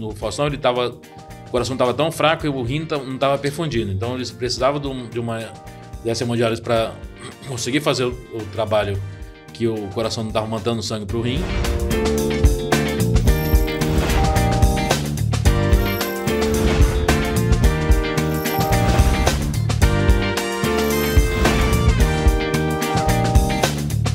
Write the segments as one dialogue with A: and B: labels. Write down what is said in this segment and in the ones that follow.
A: no Faustão, o coração estava tão fraco e o rim não estava perfundindo. Então eles precisavam de uma dessa hemodiálise para conseguir fazer o trabalho que o coração não estava mandando sangue para o rim.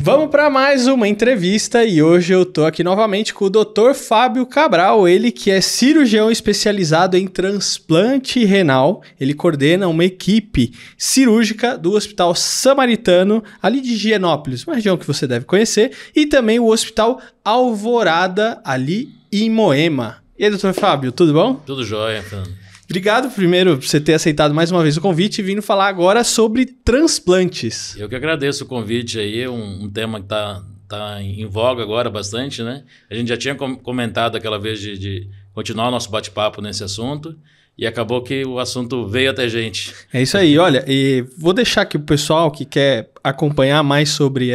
B: Vamos para mais uma entrevista e hoje eu tô aqui novamente com o Dr. Fábio Cabral, ele que é cirurgião especializado em transplante renal. Ele coordena uma equipe cirúrgica do Hospital Samaritano, ali de Higienópolis, uma região que você deve conhecer, e também o Hospital Alvorada, ali em Moema. E aí, Dr. Fábio, tudo bom?
A: Tudo jóia, Fernando.
B: Obrigado primeiro por você ter aceitado mais uma vez o convite e vindo falar agora sobre transplantes.
A: Eu que agradeço o convite aí, é um tema que tá em voga agora bastante, né? A gente já tinha comentado aquela vez de continuar o nosso bate-papo nesse assunto e acabou que o assunto veio até a gente.
B: É isso aí, olha, e vou deixar aqui o pessoal que quer acompanhar mais sobre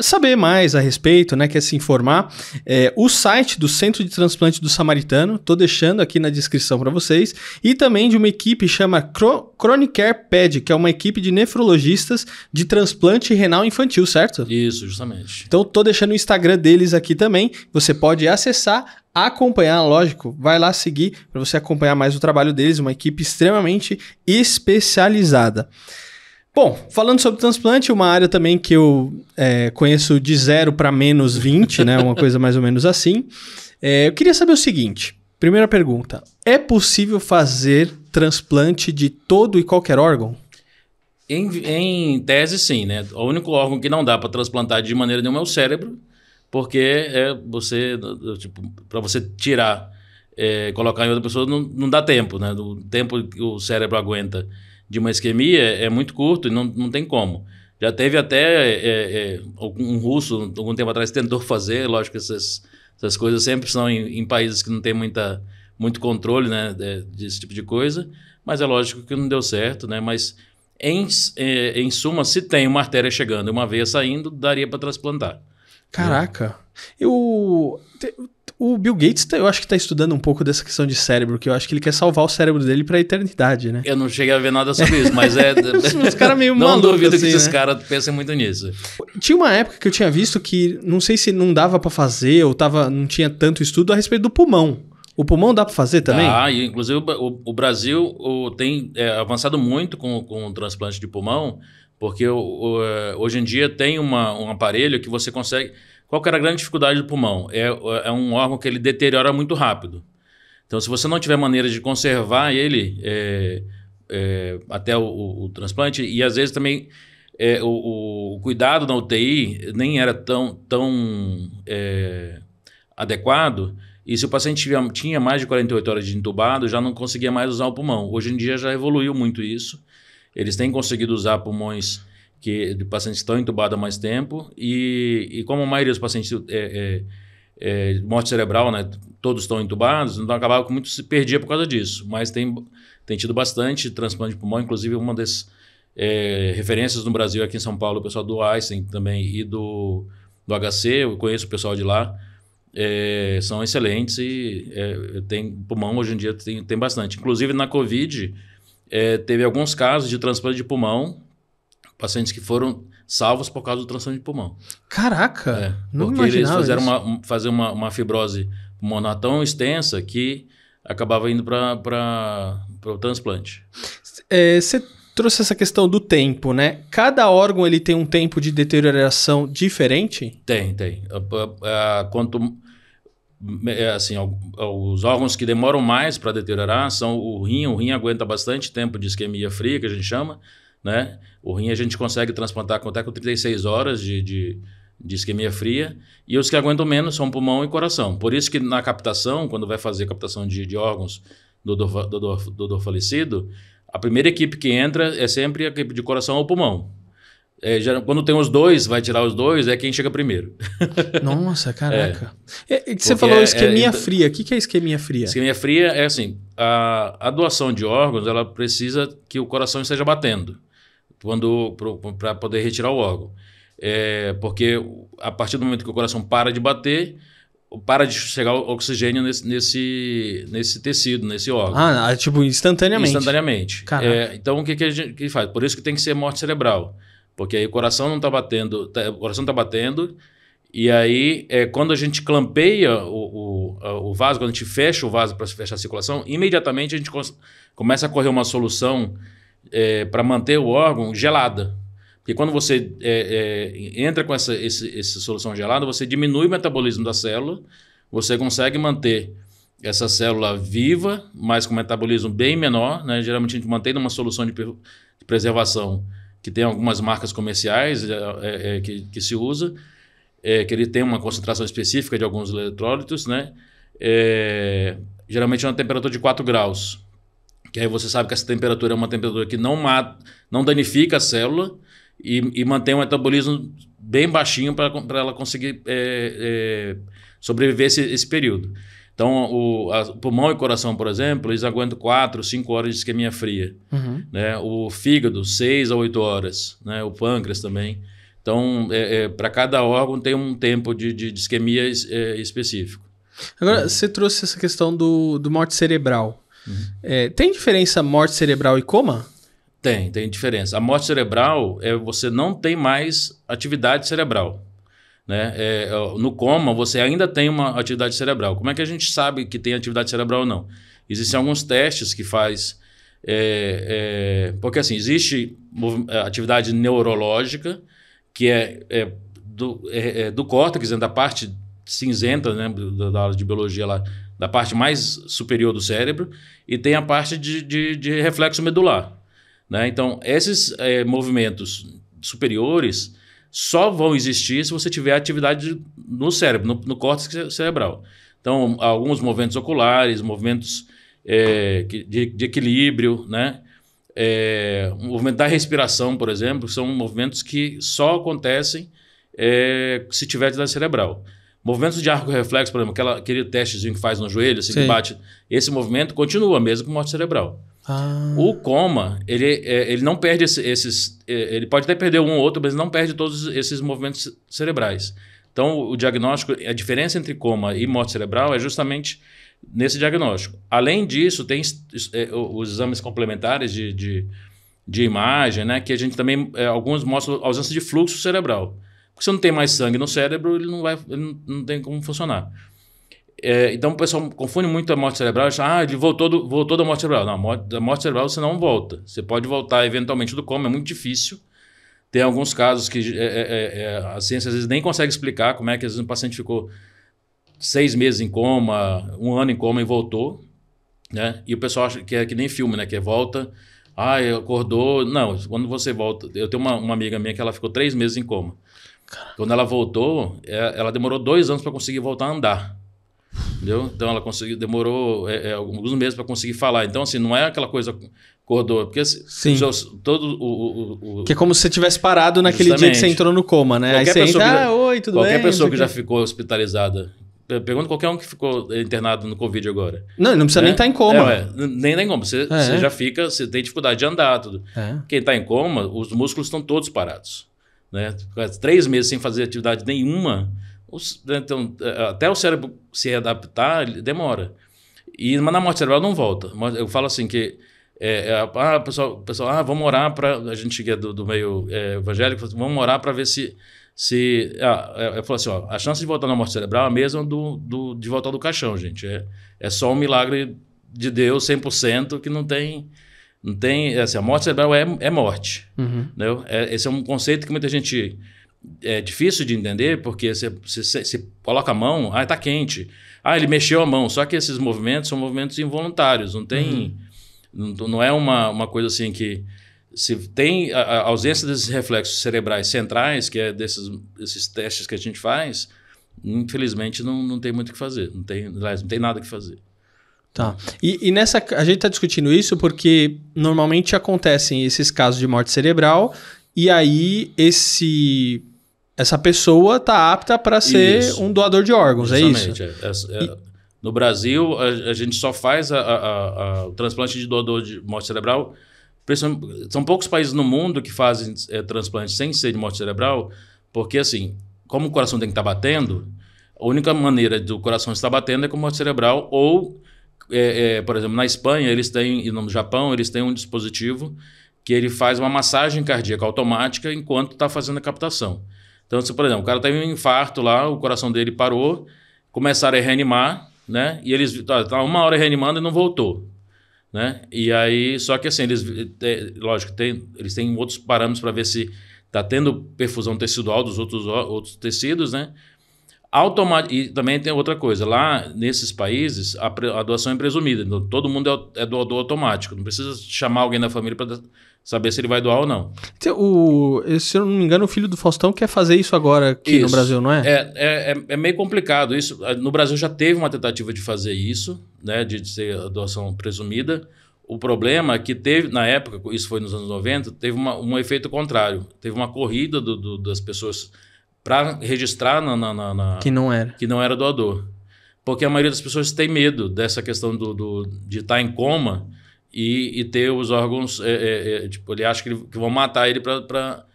B: saber mais a respeito, né, quer se informar, o site do Centro de Transplante do Samaritano, tô deixando aqui na descrição para vocês, e também de uma equipe chama Chronicare Ped, que é uma equipe de nefrologistas de transplante renal infantil, certo?
A: Isso, justamente.
B: Então tô deixando o Instagram deles aqui também, você pode acessar, acompanhar, lógico, vai lá seguir para você acompanhar mais o trabalho deles, uma equipe extremamente especializada. Bom, falando sobre transplante, uma área também que eu conheço de 0 para menos 20, né? Uma coisa mais ou menos assim. Eu queria saber o seguinte, primeira pergunta, é possível fazer transplante de todo e qualquer órgão?
A: Em tese, sim, né? O único órgão que não dá para transplantar de maneira nenhuma é o cérebro, porque para você tirar, colocar em outra pessoa, não dá tempo, né? O tempo que o cérebro aguenta de uma isquemia é muito curto e não tem como. Já teve até um russo, algum tempo atrás, tentou fazer, lógico que essas coisas sempre são em países que não tem muito controle, né, desse tipo de coisa, mas é lógico que não deu certo, né? Mas em suma, se tem uma artéria chegando e uma veia saindo, daria para transplantar.
B: Caraca. O Bill Gates, eu acho que está estudando um pouco dessa questão de cérebro, que eu acho que ele quer salvar o cérebro dele para a eternidade, né?
A: Eu não cheguei a ver nada sobre isso, mas
B: Os caras meio
A: não
B: malucos,
A: duvido
B: assim,
A: que esses
B: né?
A: caras pensem muito nisso.
B: Tinha uma época que eu tinha visto que, não sei se não dava para fazer, ou não tinha tanto estudo a respeito do pulmão. O pulmão dá para fazer também?
A: E inclusive o Brasil tem avançado muito com o transplante de pulmão, porque hoje em dia tem um aparelho que você consegue... Qual que era a grande dificuldade do pulmão? É um órgão que ele deteriora muito rápido. Então, se você não tiver maneira de conservar ele até o transplante, e às vezes também o cuidado na UTI nem era tão adequado, e se o paciente tinha mais de 48 horas de entubado, já não conseguia mais usar o pulmão. Hoje em dia já evoluiu muito isso. Eles têm conseguido usar pulmões de pacientes que estão entubados há mais tempo, e como a maioria dos pacientes de morte cerebral, né, todos estão entubados, então acabava que muito se perdia por causa disso, mas tem tido bastante transplante de pulmão, inclusive uma das referências no Brasil aqui em São Paulo, o pessoal do Einstein também e do HC, eu conheço o pessoal de lá, são excelentes e tem pulmão hoje em dia tem bastante, inclusive na Covid teve alguns casos de transplante de pulmão, pacientes que foram salvos por causa do transplante de pulmão.
B: Caraca! Não
A: porque eles
B: imaginava
A: fazer uma fibrose pulmonar tão extensa que acabava indo para o transplante.
B: Você trouxe essa questão do tempo, né? Cada órgão ele tem um tempo de deterioração diferente?
A: Tem. Assim, os órgãos que demoram mais para deteriorar são o rim. O rim aguenta bastante tempo de isquemia fria, que a gente chama, né? O rim a gente consegue transplantar até com 36 horas de isquemia fria, e os que aguentam menos são pulmão e coração. Por isso que na captação, quando vai fazer captação de órgãos do doador falecido, a primeira equipe que entra é sempre a equipe de coração ou pulmão. Quando tem os dois, vai tirar os dois, é quem chega primeiro.
B: Nossa, caraca. Você falou isquemia fria. O que é isquemia fria?
A: Isquemia fria é assim, a doação de órgãos, ela precisa que o coração esteja batendo para poder retirar o órgão. Porque a partir do momento que o coração para de bater, para de chegar oxigênio nesse tecido, nesse órgão.
B: Tipo, instantaneamente.
A: Instantaneamente. Então, o que a gente faz? Por isso que tem que ser morte cerebral. Porque aí o coração não está batendo, o coração está batendo, e aí quando a gente clampeia o vaso, quando a gente fecha o vaso para fechar a circulação, imediatamente a gente começa a correr uma solução para manter o órgão gelada. Porque quando você entra com essa solução gelada, você diminui o metabolismo da célula, você consegue manter essa célula viva, mas com metabolismo bem menor, né? Geralmente a gente mantém numa solução de preservação que tem algumas marcas comerciais que se usa, que ele tem uma concentração específica de alguns eletrólitos, né? Geralmente é uma temperatura de 4 graus, que aí você sabe que essa temperatura é uma temperatura que não danifica a célula e mantém um metabolismo bem baixinho para ela conseguir sobreviver esse período. Então, o pulmão e o coração, por exemplo, eles aguentam 4, 5 horas de isquemia fria.
B: Uhum.
A: Né? O fígado, 6 a 8 horas. Né? O pâncreas também. Então, para cada órgão tem um tempo de isquemia específico.
B: Agora, você trouxe essa questão do morte cerebral. Uhum. Tem diferença morte cerebral e coma?
A: Tem diferença. A morte cerebral você não tem mais atividade cerebral. Né? No coma, você ainda tem uma atividade cerebral. Como é que a gente sabe que tem atividade cerebral ou não? Existem alguns testes que faz... porque assim, existe atividade neurológica, que do córtex, da parte cinzenta, né, da aula de biologia lá, da parte mais superior do cérebro, e tem a parte de reflexo medular. Né? Então, esses movimentos superiores só vão existir se você tiver atividade no cérebro, no córtex cerebral. Então, alguns movimentos oculares, movimentos de equilíbrio, né? O movimento da respiração, por exemplo, são movimentos que só acontecem se tiver atividade cerebral. Movimentos de arco reflexo, por exemplo, aquele testezinho que faz no joelho, assim, que bate, esse movimento continua mesmo com morte cerebral. O coma, ele não perde ele pode até perder um ou outro, mas não perde todos esses movimentos cerebrais. Então, o diagnóstico, a diferença entre coma e morte cerebral é justamente nesse diagnóstico. Além disso, tem os exames complementares de imagem, né, que a gente também, alguns mostram ausência de fluxo cerebral. Porque se não tem mais sangue no cérebro, ele não tem como funcionar. Então o pessoal confunde muito a morte cerebral e acha, ele voltou da morte cerebral. Não, da morte cerebral você não volta. Você pode voltar eventualmente do coma, é muito difícil. Tem alguns casos que a ciência às vezes nem consegue explicar como é que às vezes um paciente ficou 6 meses em coma, 1 ano em coma e voltou. Né? E o pessoal acha que é que nem filme, né? Que volta, acordou. Não, quando você volta... Eu tenho uma amiga minha que ela ficou 3 meses em coma. Quando ela voltou, ela demorou 2 anos para conseguir voltar a andar. Entendeu? Então ela demorou alguns meses para conseguir falar. Então, assim, não é aquela coisa acordou. Porque
B: que é como se você tivesse parado naquele dia que você entrou no coma, né?
A: Aí você entra,
B: oi, tudo bem?
A: Qualquer pessoa que já ficou hospitalizada, pergunta qualquer um que ficou internado no Covid agora.
B: Não precisa nem estar em coma.
A: Nem em coma. Você já fica, você tem dificuldade de andar, tudo. Quem está em coma, os músculos estão todos parados. Né? 3 meses sem fazer atividade nenhuma. Então, até o cérebro se adaptar, demora. Mas na morte cerebral não volta. Eu falo assim que pessoal, vamos orar para... A gente que é do meio evangélico, vamos orar para ver se eu falo assim, a chance de voltar na morte cerebral é a mesma de voltar do caixão, gente. É só um milagre de Deus, 100%, que não tem assim, a morte cerebral é morte. Uhum. Esse é um conceito que muita gente... É difícil de entender, porque você coloca a mão, está quente. Ele mexeu a mão. Só que esses movimentos são movimentos involuntários. Não tem... Não é uma coisa assim que... Se tem a ausência desses reflexos cerebrais centrais, que é desses testes que a gente faz, infelizmente não tem muito o que fazer. Não tem nada o que fazer.
B: Tá. E nessa... A gente está discutindo isso porque normalmente acontecem esses casos de morte cerebral e aí essa pessoa está apta para ser um doador de órgãos,
A: justamente,
B: é isso?
A: No Brasil, a gente só faz o transplante de doador de morte cerebral. São poucos países no mundo que fazem transplante sem ser de morte cerebral, porque assim, como o coração tem que estar batendo, A única maneira do coração estar batendo é com morte cerebral ou, por exemplo, na Espanha eles têm, e no Japão eles têm um dispositivo que ele faz uma massagem cardíaca automática enquanto está fazendo a captação. Então, se, por exemplo, o cara teve um infarto lá, o coração dele parou, começaram a reanimar, né? E eles estavam 1 hora reanimando e não voltou, né? E aí, só que assim, lógico, eles têm outros parâmetros para ver se está tendo perfusão tecidual dos outros tecidos, né? E também tem outra coisa, lá nesses países a doação é presumida, então, todo mundo é doador automático, não precisa chamar alguém da família para saber se ele vai doar ou não.
B: Então, se eu não me engano, o filho do Faustão quer fazer isso agora aqui no Brasil, não é?
A: É meio complicado isso. No Brasil já teve uma tentativa de fazer isso, né, de ser a doação presumida. O problema é que teve, na época, isso foi nos anos 90, teve um efeito contrário. Teve uma corrida das pessoas para registrar
B: que não era.
A: Que não era doador. Porque a maioria das pessoas tem medo dessa questão de estar em coma e ter os órgãos... tipo, ele acha que vão matar ele para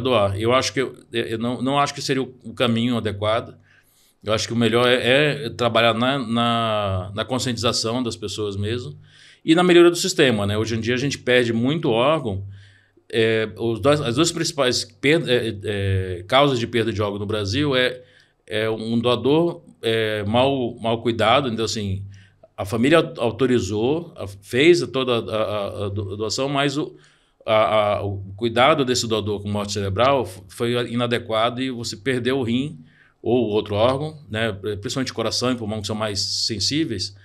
A: doar. Eu acho que eu não acho que seria o caminho adequado. Eu acho que o melhor é trabalhar na conscientização das pessoas mesmo e na melhoria do sistema, né? Hoje em dia a gente perde muito órgão. As duas principais causas de perda de órgão no Brasil é um doador mal cuidado. Então, assim, a família autorizou, fez toda a doação, mas o cuidado desse doador com morte cerebral foi inadequado e você perdeu o rim ou outro órgão, né? Principalmente coração e pulmão, que são mais sensíveis,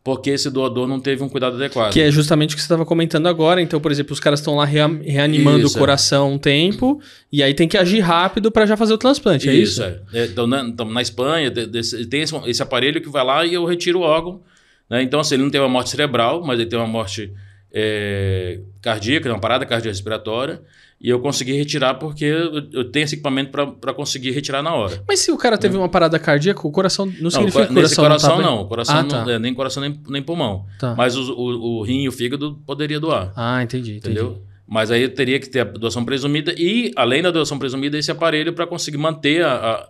A: porque esse doador não teve um cuidado adequado. Que
B: é justamente o que você estava comentando agora. Então, por exemplo, os caras estão lá reanimando o coração um tempo e aí tem que agir rápido para já fazer o transplante, é isso?
A: Então, na Espanha tem esse aparelho que vai lá e eu retiro o órgão, né? Então, assim, ele não tem uma morte cerebral, mas ele tem uma morte cardíaca, uma parada cardiorrespiratória, e eu consegui retirar porque eu tenho esse equipamento para conseguir retirar na hora.
B: Mas se o cara teve uma parada cardíaca, o coração não significa que o
A: coração
B: não.
A: O coração não, nem coração nem pulmão.
B: Tá.
A: Mas o rim e o fígado poderia doar.
B: Entendi.
A: Entendeu? Mas aí teria que ter a doação presumida e, além da doação presumida, esse aparelho para conseguir manter a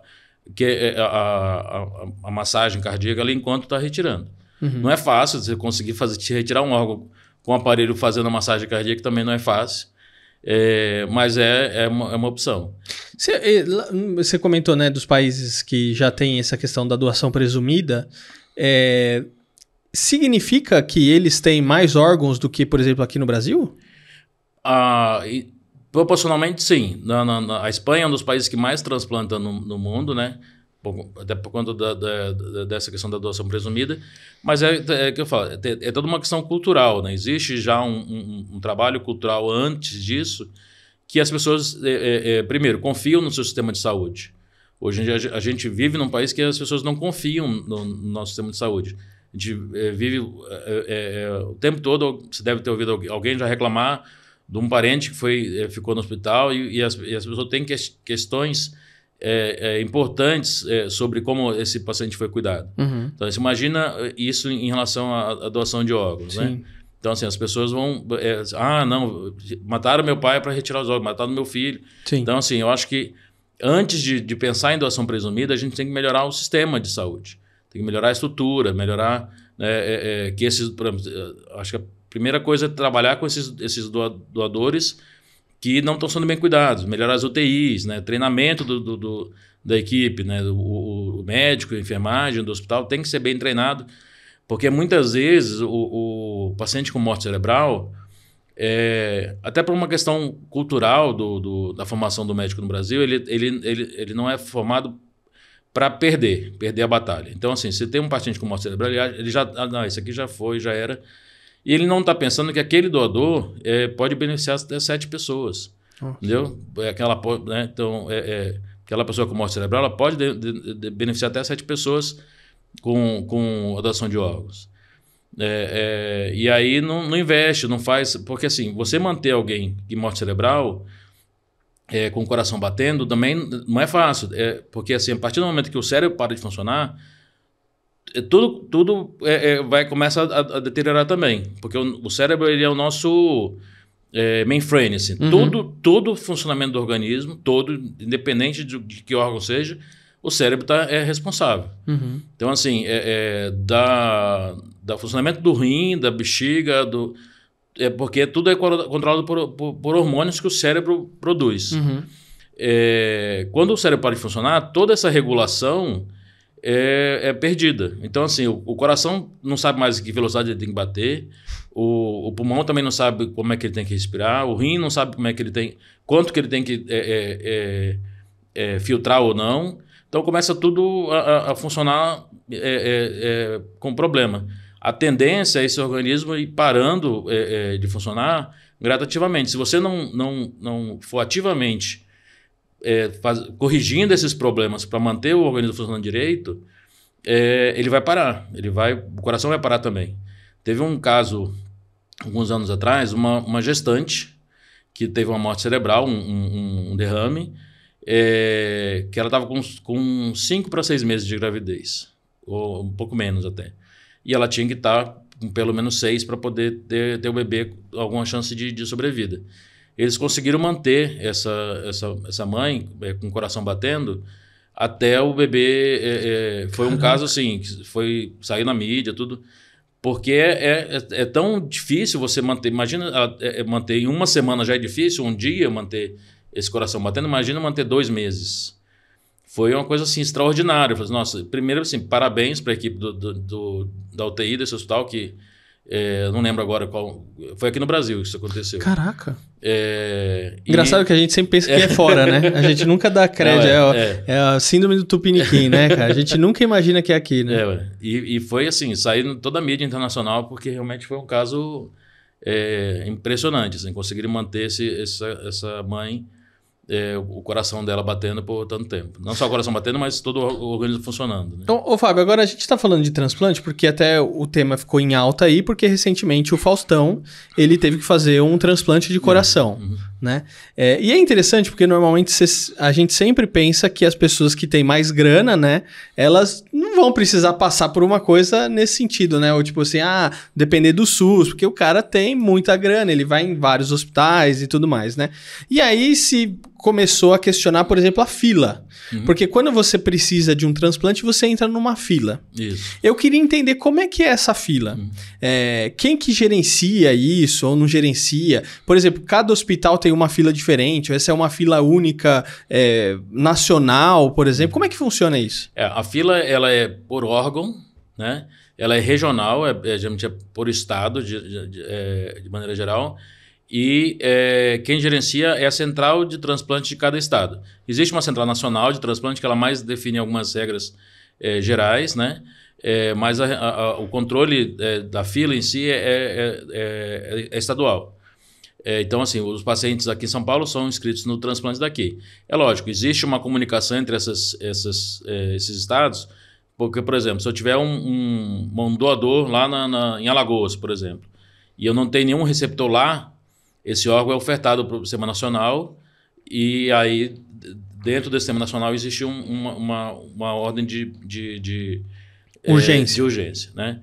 A: massagem cardíaca ali enquanto está retirando.
B: Uhum.
A: Não é fácil você conseguir retirar um órgão com o aparelho fazendo a massagem cardíaca, também não é fácil. Mas é uma opção.
B: Você comentou, né, dos países que já tem essa questão da doação presumida. Significa que eles têm mais órgãos do que, por exemplo, aqui no Brasil?
A: Proporcionalmente, sim. A Espanha é um dos países que mais transplanta no mundo, né? Até por conta dessa questão da doação presumida. Mas que eu falo, é toda uma questão cultural, né? Existe já um trabalho cultural antes disso que as pessoas, primeiro, confiam no seu sistema de saúde. Hoje em dia a gente vive num país que as pessoas não confiam no nosso sistema de saúde. A gente vive o tempo todo, você deve ter ouvido alguém já reclamar de um parente que ficou no hospital e as pessoas têm questões importantes sobre como esse paciente foi cuidado.
B: Uhum.
A: Então, você imagina isso em relação à doação de órgãos,
B: Sim.
A: né? Então, assim, as pessoas vão... não, mataram meu pai para retirar os órgãos, mataram meu filho.
B: Sim.
A: Então, assim, eu acho que antes de pensar em doação presumida, a gente tem que melhorar o sistema de saúde. Tem que melhorar a estrutura, melhorar... que esses... Acho que a primeira coisa é trabalhar com esses doadores que não estão sendo bem cuidados, melhorar as UTIs, né? Treinamento da equipe, né? O médico, a enfermagem do hospital tem que ser bem treinado, porque muitas vezes o paciente com morte cerebral, até por uma questão cultural da formação do médico no Brasil, ele não é formado para perder a batalha. Então, assim, se tem um paciente com morte cerebral, ele já... esse aqui já foi, já era... E ele não está pensando que aquele doador pode beneficiar até 7 pessoas. Entendeu? Então, aquela pessoa com morte cerebral ela pode beneficiar até 7 pessoas com a doação de órgãos. E aí não investe, não faz... Porque assim, você manter alguém com morte cerebral com o coração batendo também não é fácil. Porque assim, a partir do momento que o cérebro para de funcionar... tudo começa a deteriorar também, porque o cérebro ele é o nosso mainframe, assim. Todo o funcionamento do organismo, independente de que órgão seja, o cérebro é responsável. Então, assim, da funcionamento do rim, da bexiga, porque tudo é controlado por hormônios que o cérebro produz. Quando o cérebro para de funcionar, toda essa regulação é perdida. Então, assim, o coração não sabe mais que velocidade ele tem que bater, o pulmão também não sabe como é que ele tem que respirar, o rim não sabe como é que ele tem, quanto que ele tem que filtrar ou não. Então, começa tudo a funcionar com problema. A tendência é esse organismo ir parando de funcionar gradativamente. Se você não for ativamente corrigindo esses problemas para manter o organismo funcionando direito, ele vai parar. O coração vai parar também. Teve um caso, alguns anos atrás, uma gestante que teve uma morte cerebral, um derrame, que ela estava com 5 para 6 meses de gravidez, ou um pouco menos até. E ela tinha que estar com pelo menos 6 para poder ter o bebê alguma chance de sobrevida. Eles conseguiram manter essa mãe com o coração batendo até o bebê. Foi um caso assim, que saiu na mídia, tudo. Porque é tão difícil você manter. Imagina, manter em uma semana já é difícil, um dia manter esse coração batendo. Imagina manter 2 meses. Foi uma coisa assim extraordinária. Eu falei, nossa, primeiro, assim, parabéns para a equipe da UTI desse hospital, que não lembro agora qual. Foi aqui no Brasil que isso aconteceu.
B: Caraca. Engraçado que a gente sempre pensa que é fora, né? A gente nunca dá crédito. É a síndrome do Tupiniquim, né, cara? A gente nunca imagina que é aqui, né?
A: E foi assim, saiu toda a mídia internacional, porque realmente foi um caso impressionante. Assim, conseguiram manter essa mãe, o coração dela batendo por tanto tempo. Não só o coração batendo, mas todo o organismo funcionando. Né?
B: Então, Fábio, agora a gente está falando de transplante, porque até o tema ficou em alta aí, porque recentemente o Faustão, ele teve que fazer um transplante de coração, né? E é interessante porque normalmente a gente sempre pensa que as pessoas que têm mais grana, né, elas não vão precisar passar por uma coisa nesse sentido, né? Ou tipo assim, depender do SUS, porque o cara tem muita grana, ele vai em vários hospitais e tudo mais, né? E aí se começou a questionar, por exemplo, a fila. Porque quando você precisa de um transplante, você entra numa fila.
A: Isso.
B: Eu queria entender como é que é essa fila. Quem que gerencia isso ou não gerencia? Por exemplo, cada hospital tem uma fila diferente, ou essa é uma fila única nacional, por exemplo. Como é que funciona isso?
A: A fila ela é por órgão, né? Ela é regional, geralmente é por estado, de maneira geral. E quem gerencia é a central de transplante de cada estado. Existe uma central nacional de transplante que ela mais define algumas regras gerais, né? Mas o controle da fila em si é estadual. Então, assim, os pacientes aqui em São Paulo são inscritos no transplante daqui. É lógico, existe uma comunicação entre esses estados, porque, por exemplo, se eu tiver um doador lá em Alagoas, por exemplo, e eu não tenho nenhum receptor lá, esse órgão é ofertado para o Sistema Nacional e aí dentro do Sistema Nacional existe uma ordem de urgência, né?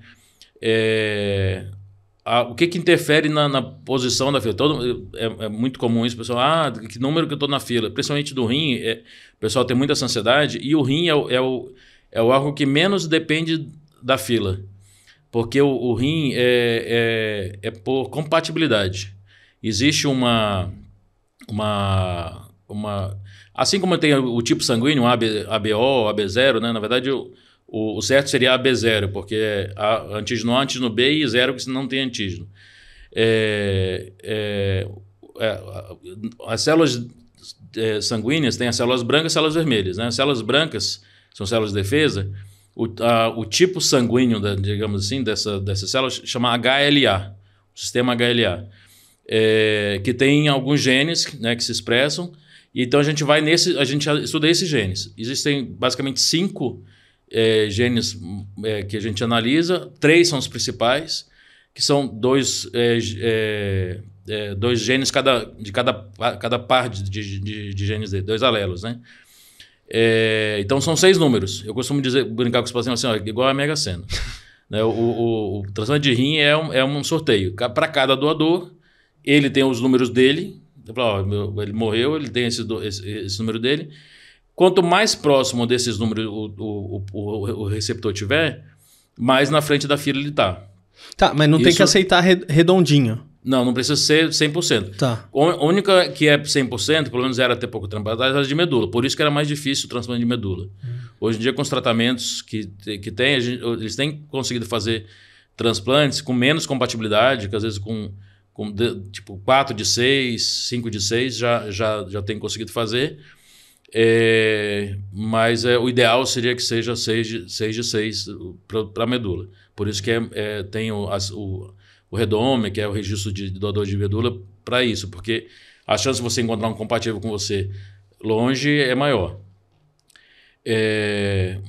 A: O que interfere na posição da fila? É muito comum isso, pessoal. Que número que eu estou na fila? Principalmente do rim, o pessoal tem muita ansiedade e o rim é o órgão que menos depende da fila, porque o rim é por compatibilidade. Existe assim como tem o tipo sanguíneo, ABO, AB0, né? Na verdade, o certo seria AB0, porque é antígeno A, antígeno B e 0 que não tem antígeno. As células sanguíneas têm as células brancas e células vermelhas, né? As células brancas são células de defesa. O tipo sanguíneo, digamos assim, dessas células chama HLA, o sistema HLA. Que tem alguns genes, né, que se expressam, e então a gente estuda esses genes. Existem basicamente 5 genes que a gente analisa, 3 são os principais, que são 2 genes de cada par de genes dele, 2 alelos, né? Então são 6 números. Eu costumo brincar com os pacientes assim, igual a Mega Sena. Né? O transplante de rim é um sorteio. Para cada doador, ele tem os números dele. Ele morreu, ele tem esse número dele. Quanto mais próximo desses números o receptor tiver, mais na frente da fila ele está.
B: Tá, mas não tem que aceitar redondinho.
A: Não precisa ser 100%.
B: Tá.
A: A única que é 100%, pelo menos era até pouco tempo atrás, era de medula. Por isso que era mais difícil o transplante de medula. Hoje em dia, com os tratamentos que tem, eles têm conseguido fazer transplantes com menos compatibilidade, que às vezes com tipo 4 de 6, 5 de 6 já tem conseguido fazer. Mas o ideal seria que seja 6 de 6 para a medula. Por isso que tem o Redome, que é o registro de doador de medula, para isso, porque a chance de você encontrar um compatível com você longe é maior.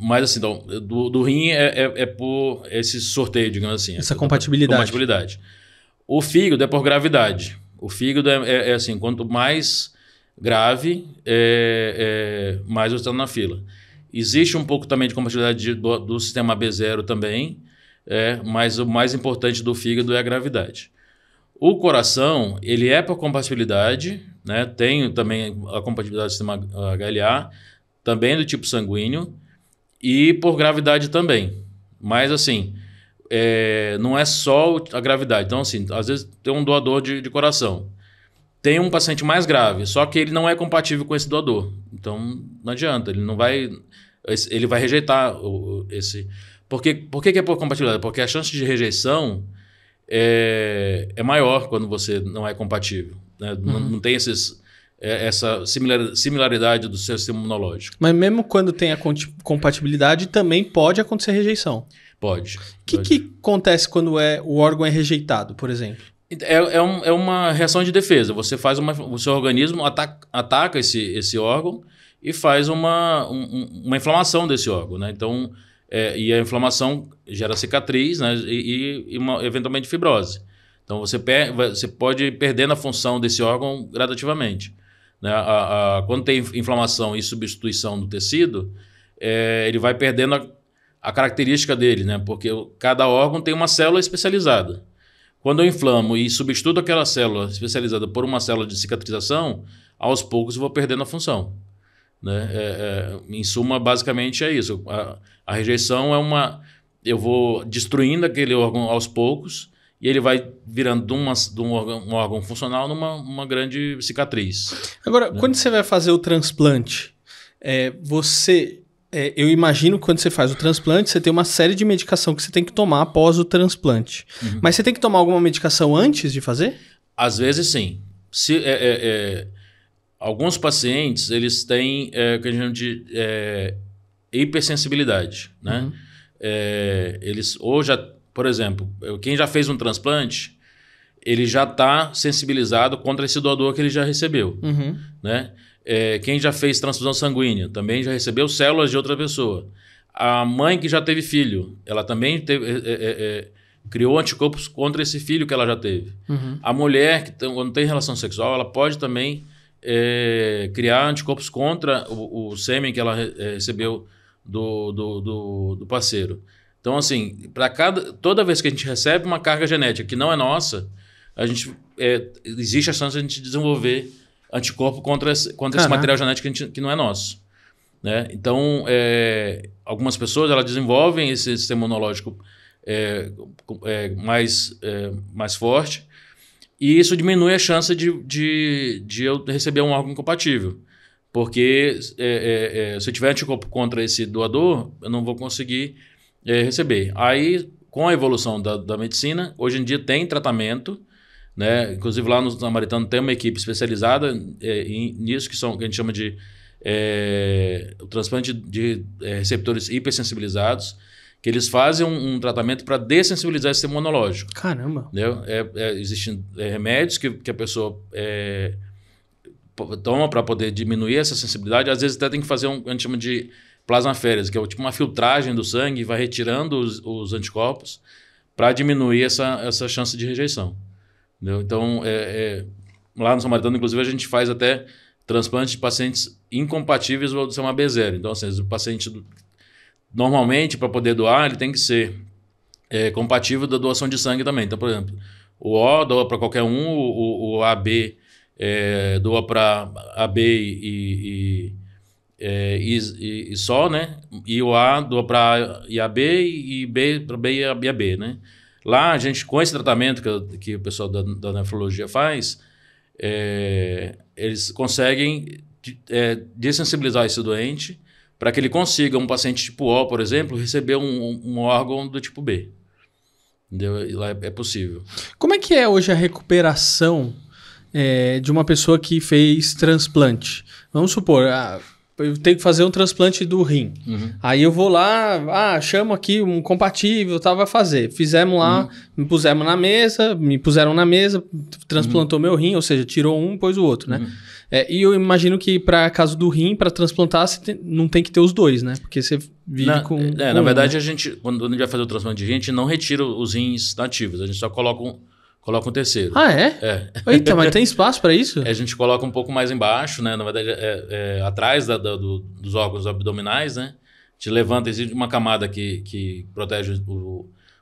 A: Mas assim, então, do rim é por esse sorteio, digamos assim.
B: Essa compatibilidade.
A: O fígado é por gravidade. O fígado é assim, quanto mais grave, mais você está na fila. Existe um pouco também de compatibilidade do sistema B0 também, mas o mais importante do fígado é a gravidade. O coração, ele é por compatibilidade, né? Tem também a compatibilidade do sistema HLA, também do tipo sanguíneo, e por gravidade também. Mas assim, não é só a gravidade. Então assim, às vezes tem um doador de coração. Tem um paciente mais grave, só que ele não é compatível com esse doador. Então não adianta, ele vai rejeitar esse... Por que é por compatibilidade? Porque a chance de rejeição é maior quando você não é compatível. Né? Não tem essa similaridade do seu sistema imunológico.
B: Mas mesmo quando tem a compatibilidade, também pode acontecer rejeição?
A: Pode.
B: O que acontece quando o órgão é rejeitado, por exemplo?
A: É uma reação de defesa. Você faz o seu organismo ataca esse órgão e faz uma inflamação desse órgão. Né? Então... e a inflamação gera cicatriz, né? e eventualmente fibrose. Então você pode ir perdendo a função desse órgão gradativamente. Né? Quando tem inflamação e substituição do tecido, ele vai perdendo a característica dele, né? Porque cada órgão tem uma célula especializada. Quando eu inflamo e substituo aquela célula especializada por uma célula de cicatrização, aos poucos eu vou perdendo a função. Né? Em suma, basicamente é isso. A rejeição eu vou destruindo aquele órgão aos poucos e ele vai virando de um órgão funcional numa grande cicatriz.
B: Agora,
A: né?
B: Quando você vai fazer o transplante, eu imagino que quando você faz o transplante, você tem uma série de medicação que você tem que tomar após o transplante. Uhum. Mas você tem que tomar alguma medicação antes de fazer?
A: Às vezes, sim. Alguns pacientes, eles têm o que a gente chama de hipersensibilidade. Né?
B: Uhum.
A: Eles, por exemplo, quem já fez um transplante, ele já está sensibilizado contra esse doador que ele já recebeu. Uhum. Né? Quem já fez transfusão sanguínea também já recebeu células de outra pessoa. A mãe que já teve filho, ela também criou anticorpos contra esse filho que ela já teve. Uhum. A mulher que quando tem relação sexual, ela pode também criar anticorpos contra o sêmen que ela recebeu do parceiro. Então, assim, toda vez que a gente recebe uma carga genética que não é nossa, existe a chance de a gente desenvolver anticorpo contra esse material genético que não é nosso. Né? Então, algumas pessoas elas desenvolvem esse sistema imunológico mais forte, e isso diminui a chance de eu receber um órgão compatível. Porque se eu tiver anticorpo contra esse doador, eu não vou conseguir receber. Aí, com a evolução da medicina, hoje em dia tem tratamento, né? Inclusive lá no Samaritano tem uma equipe especializada nisso, que a gente chama de o transplante de receptores hipersensibilizados, que eles fazem um tratamento para dessensibilizar esse sistema imunológico.
B: Caramba!
A: Existem remédios que a pessoa toma para poder diminuir essa sensibilidade. Às vezes até tem que fazer a gente chama de plasmaférese, que é tipo uma filtragem do sangue, vai retirando os anticorpos para diminuir essa chance de rejeição. Entendeu? Então, lá no Samaritano, inclusive, a gente faz até transplante de pacientes incompatíveis ao sistema B0. Então, assim, o paciente, normalmente, para poder doar, ele tem que ser compatível da doação de sangue também. Então, por exemplo, o O doa para qualquer um, o AB doa para AB e só, né? E o A doa para IAB e B para B e IAB, né? Lá, a gente, com esse tratamento que o pessoal da nefrologia faz, eles conseguem dessensibilizar esse doente para que ele consiga, um paciente tipo O, por exemplo, receber um órgão do tipo B. Entendeu? E lá é possível.
B: Como é que é hoje a recuperação de uma pessoa que fez transplante? Vamos supor, eu tenho que fazer um transplante do rim. Uhum. Aí eu vou lá, chamo aqui um compatível, vai fazer. Fizemos lá, me puseram na mesa, transplantou meu rim, ou seja, tirou um, pôs o outro, né? E eu imagino que para caso do rim, para transplantar, não tem que ter os dois, né? Porque você vive com...
A: na verdade, a gente, quando a gente vai fazer o transplante de rim, a gente não retira os rins nativos, a gente só coloca um terceiro.
B: Ah, é? Eita, mas tem espaço para isso?
A: A gente coloca um pouco mais embaixo, né? Na verdade, atrás dos órgãos abdominais, né? A gente levanta, existe uma camada que protege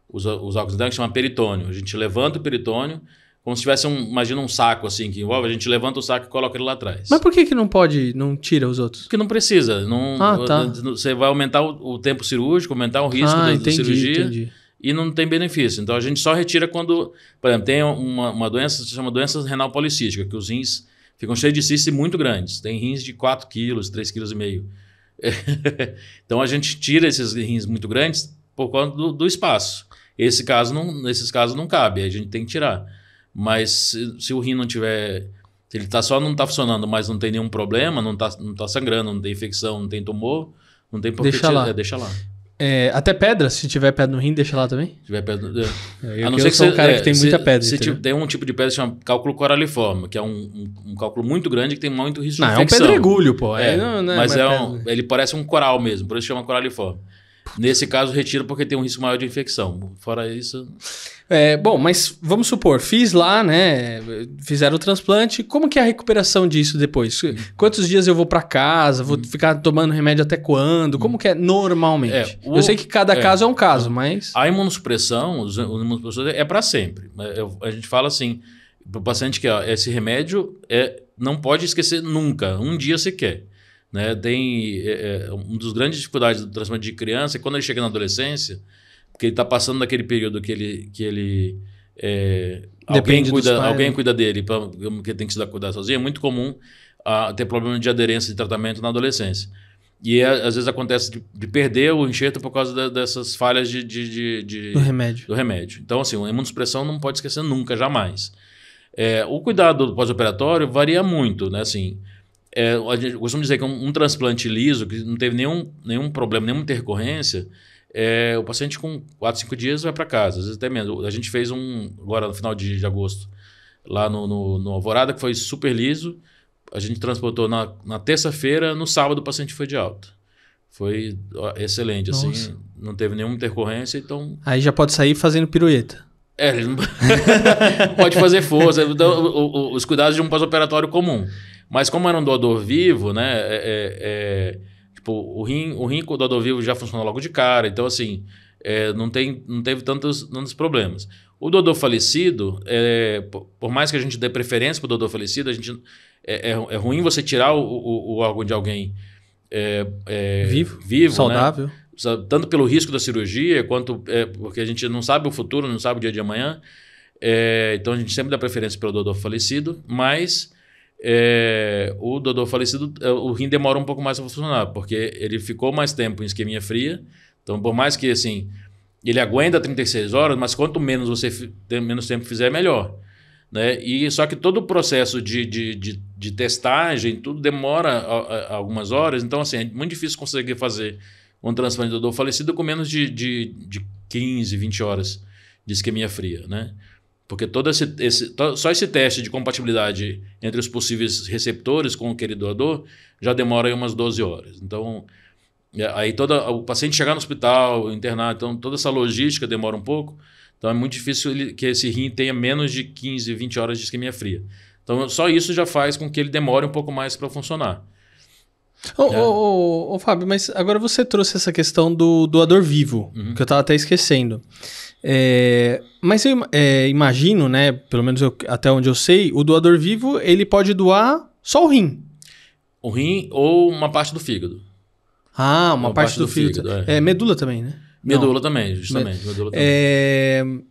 A: os órgãos internos, que chama peritônio. A gente levanta o peritônio, como se tivesse imagina um saco assim que envolve, a gente levanta o saco e coloca ele lá atrás.
B: Mas por que não tira os outros?
A: Porque não precisa.
B: Tá.
A: Você vai aumentar o tempo cirúrgico, aumentar o risco da cirurgia.
B: Entendi.
A: E não tem benefício. Então, a gente só retira quando, por exemplo, tem uma doença que se chama doença renal policística, que os rins ficam cheios de cistos muito grandes. Tem rins de 4 quilos, 3,5 kg. Então, a gente tira esses rins muito grandes por conta do espaço. Nesses casos não cabe, a gente tem que tirar. Mas se o rim não tiver... Se ele não está funcionando, mas não tem nenhum problema, não tá sangrando, não tem infecção, não tem tumor, não tem por que tirar. Deixa lá.
B: Até pedra, se tiver pedra no rim, deixa lá também?
A: Se tiver pedra...
B: A não ser que você é um cara que tem muita pedra.
A: Tem um tipo de pedra que se chama cálculo coraliforme, que é um cálculo muito grande que tem muito risco de infecção.
B: É um pedregulho, pô.
A: Mas ele parece um coral mesmo, por isso chama coraliforme. Nesse caso, retiro porque tem um risco maior de infecção. Fora isso...
B: Bom, mas vamos supor, fiz lá, né? Fizeram o transplante. Como que é a recuperação disso depois? Quantos dias eu vou para casa? Vou ficar tomando remédio até quando? Como que é normalmente? Eu sei que cada caso é um caso, mas...
A: A imunossupressão, os imunossupressores é para sempre. A gente fala assim, para o paciente que esse remédio não pode esquecer nunca, um dia sequer. Né? Tem uma das grandes dificuldades do transplante de criança é quando ele chega na adolescência, porque ele está passando daquele período que ele alguém cuida dele, porque ele tem que se cuidar sozinho. É muito comum ter problema de aderência de tratamento na adolescência. E às vezes acontece de perder o enxerto por causa dessas falhas do remédio. Então, assim, a imunossupressão não pode esquecer nunca, jamais. O cuidado pós-operatório varia muito, né? Assim, eu costumo dizer que um transplante liso, que não teve nenhum problema, nenhuma intercorrência, o paciente com 4, 5 dias vai para casa, às vezes até menos. A gente fez agora no final de agosto, lá no Alvorada, que foi super liso. A gente transportou na terça-feira, no sábado o paciente foi de alta. Foi excelente, assim, não teve nenhuma intercorrência, então...
B: Aí já pode sair fazendo pirueta.
A: Ele não pode fazer força, os cuidados de um pós-operatório comum. Mas como era um doador vivo, né, tipo, o rim com o doador vivo já funciona logo de cara, então assim, não teve tantos problemas. O doador falecido, por mais que a gente dê preferência para o doador falecido, é ruim você tirar o órgão de alguém vivo,
B: saudável,
A: né? Tanto pelo risco da cirurgia, quanto porque a gente não sabe o futuro, não sabe o dia de amanhã. Então a gente sempre dá preferência pelo doador falecido, mas o doador falecido, o rim demora um pouco mais para funcionar, porque ele ficou mais tempo em isquemia fria. Então, por mais que assim, ele aguenta 36 horas, mas quanto menos menos tempo fizer, melhor. Né? E só que todo o processo de testagem, tudo demora algumas horas. Então, assim, é muito difícil conseguir fazer um transplante do doador falecido com menos de 15, 20 horas de isquemia fria, né? Porque só esse teste de compatibilidade entre os possíveis receptores com aquele doador já demora aí umas 12 horas. Então, aí o paciente chegar no hospital, internar, então toda essa logística demora um pouco. Então é muito difícil que esse rim tenha menos de 15, 20 horas de isquemia fria. Então só isso já faz com que ele demore um pouco mais para funcionar.
B: Fábio, mas agora você trouxe essa questão do doador vivo, que eu estava até esquecendo. Mas eu imagino, né, pelo menos até onde eu sei, o doador vivo ele pode doar só o rim. O
A: rim ou uma parte do fígado.
B: Ah, uma parte do fígado. É medula também, né?
A: Medula também, justamente. Medula também.